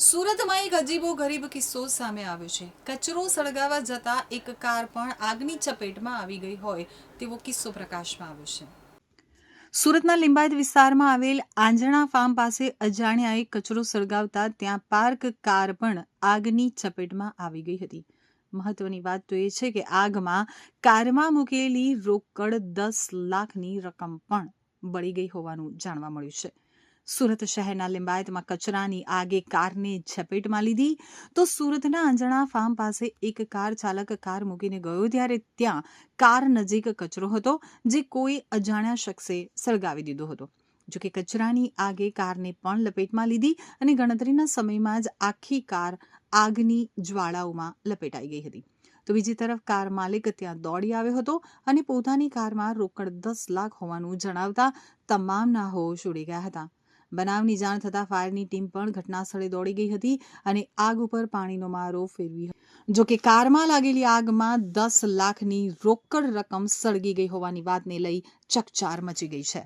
સુરતમાં એક અજીબો ગરીબ કિસ્સો સામે આવ્યો છે. કચરો સળગાવવા જતા એક કાર પણ આગની ચપેટમાં આવી ગઈ હોય તેવો કિસ્સો પ્રકાશમાં આવ્યો છે. સુરતના લિંબાયત વિસ્તારમાં આવેલ આંજણા ફાર્મ પાસે અજાણ્યાએ કચરો સળગાવતા ત્યાં પાર્ક કાર પણ આગની ચપેટમાં આવી ગઈ હતી. મહત્વની વાત તો એ છે કે આગમાં કારમાં મૂકેલી રોકડ 10 લાખની રકમ પણ બળી ગઈ હોવાનું જાણવા મળ્યું છે. સુરત શહેરના લિંબાયતમાં કચરાની આગે કારને ઝપેટમાં લીધી તો સુરતના આંજણા ફાર્મ પાસે એક કાર ચાલક કાર મૂકીને ગયો ત્યારે ત્યાં કાર નજીક કચરો હતો જે કોઈ અજાણ્યા શખ્સે સળગાવી દીધો હતો. જોકે કચરાની આગે કારને પણ લપેટમાં લીધી અને ગણતરીના સમયમાં જ આખી કાર આગની જ્વાળાઓમાં લપેટાઈ ગઈ હતી. તો બીજી તરફ કાર માલિક ત્યાં દોડી આવ્યો હતો અને પોતાની કારમાં રોકડ 10 લાખ હોવાનું જણાવતા તમામના હોશ ઉડી ગયા હતા. બનાવની જાણ થતાં ફાયરની ટીમ પણ ઘટનાસ્થળે દોડી ગઈ હતી અને આગ ઉપર પાણીનો મારો ફેરવી હતો. જોકે કારમાં લાગેલી આગમાં 10 લાખની રોકડ રકમ સળગી ગઈ હોવાની વાતને લઈ ચકચાર મચી ગઈ છે.